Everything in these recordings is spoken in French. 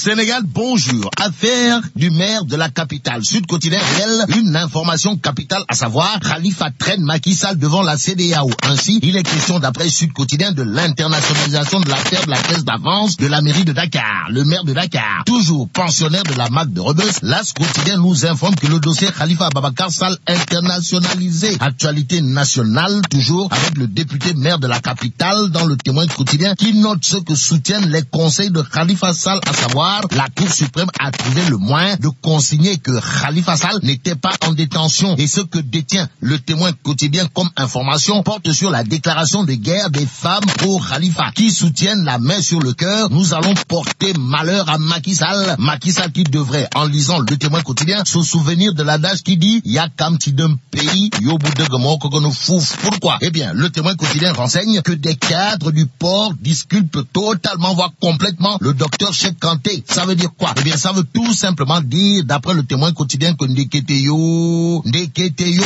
Sénégal, bonjour. Affaire du maire de la capitale. Sud Quotidien révèle une information capitale, à savoir Khalifa traîne Macky Sall devant la CEDEAO. Ainsi, il est question d'après Sud Quotidien de l'internationalisation de l'affaire de la caisse d'avance de la mairie de Dakar. Le maire de Dakar, toujours pensionnaire de la MAC de Rebeuss, l'As Quotidien nous informe que le dossier Khalifa Ababacar Sall internationalisé. Actualité nationale, toujours avec le député maire de la capitale dans le Témoin quotidien qui note ce que soutiennent les conseils de Khalifa Sall, à savoir la Cour suprême a trouvé le moyen de consigner que Khalifa Sall n'était pas en détention, et ce que détient le Témoin quotidien comme information porte sur la déclaration de guerre des femmes pour Khalifa qui soutiennent la main sur le cœur. Nous allons porter malheur à Macky Sall. Macky Sall qui devrait, en lisant le Témoin quotidien, se souvenir de l'adage qui dit "Ya kam ti d'un pays, yo boudegamo kogono fouf". Pourquoi? Eh bien, le Témoin quotidien renseigne que des cadres du port disculpent totalement, voire complètement, le docteur Cheikh Kanté. Ça veut dire quoi? Eh bien, ça veut tout simplement dire, d'après le Témoin quotidien, que Ndeketeyo,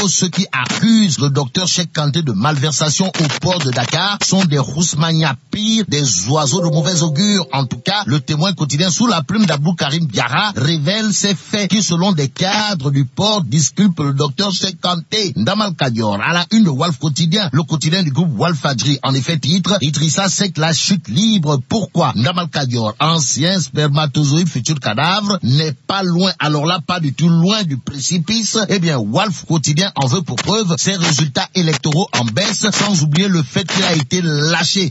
ceux qui accusent le docteur Cheikh Kanté de malversation au port de Dakar sont des Rousmania, pire des oiseaux de mauvais augure. En tout cas, le Témoin quotidien, sous la plume d'Abdou Karim Diarra, révèle ces faits qui, selon des cadres du port, disculpent le docteur Cheikh Kanté. Ndamal Kadior, à la une de Walf Quotidien, le quotidien du groupe Walfadjri, en effet, titre Idrissa Seck la chute libre. Pourquoi? Ndamal Kadior, ancien spermatozoïde futur cadavre, n'est pas loin, alors là, pas du tout loin du précipice. Eh bien, Walf Quotidien en veut pour preuve ses résultats électoraux en baisse, sans oublier le fait qu'il a été lâché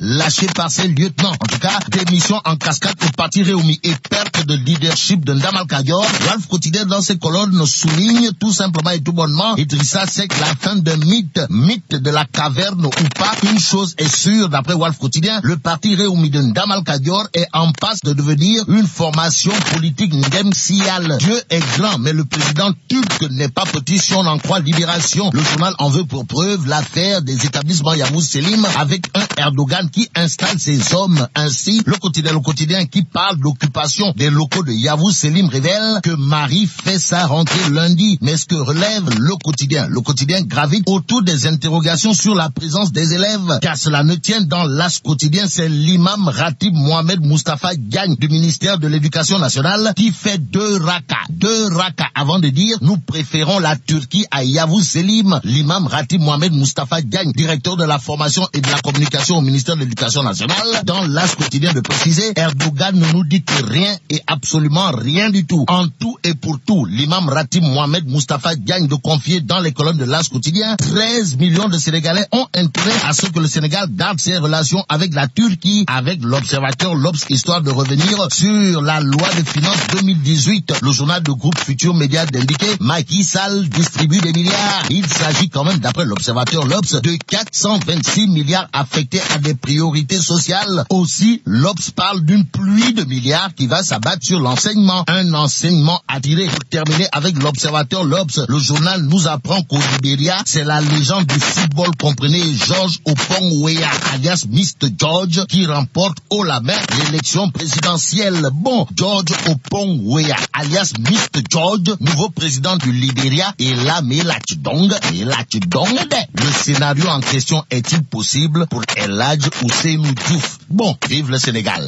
par ses lieutenants. En tout cas, démission en cascade au parti Réumi et perte de leadership de Ndamal Kadior. Walf Quotidien, dans ses colonnes, souligne tout simplement et tout bonnement Idrissa Seck, la fin d'un mythe de la caverne ou pas. Une chose est sûre, d'après Walf Quotidien, le parti Réumi de Ndamal Kadior est en passe de devenir une formation politique ndemsiale. Dieu est grand, mais le président turc n'est pas petit si on en croit Libération. Le journal en veut pour preuve l'affaire des établissements Yavuz Selim avec un Erdogan qui installe ses hommes. Ainsi, le quotidien qui parle d'occupation des locaux de Yavuz Selim révèle que Marie fait sa rentrée lundi. Mais ce que relève le quotidien gravite autour des interrogations sur la présence des élèves. Car cela ne tient dans l'As quotidien, c'est l'imam Ratib Mohamed Mustafa Diagne du ministère de l'Éducation nationale qui fait deux raka avant de dire nous préférons la Turquie à Yavuz Selim. L'imam Ratib Mohamed Mustafa Diagne, directeur de la formation et de la communication au ministère de l'Éducation nationale, dans l'As quotidien de préciser Erdogan ne nous dit que rien et absolument rien du tout. En tout et pour tout, l'imam Ratib Mohamed Mustafa Diagne de confier dans les colonnes de l'As quotidien 13 millions de Sénégalais ont intérêt à ce que le Sénégal garde ses relations avec la Turquie, avec l'observateur l'Obs, histoire de revenir sur la loi de finances 2018. Le journal de groupe Futur Média d'indiquer Macky Sall distribue des milliards. Il s'agit quand même, d'après l'observateur l'Obs, de 426 milliards affectés à des priorités sociales. Aussi, l'Obs parle d'une pluie de milliards qui va s'abattre sur l'enseignement. Un enseignement attiré. Pour terminer avec l'observateur l'Obs, le journal nous apprend qu'au Libéria, c'est la légende du football, comprenez George Opong-Weah, alias Mr. George, qui remporte haut la main l'élection présidentielle. Bon, George Opong-Weah, alias Mr. George, nouveau président du Libéria, et là, mais là tu dong. Le scénario en question est-il possible pour El Hadj Ousseynou Diouf? Bon, vive le Sénégal.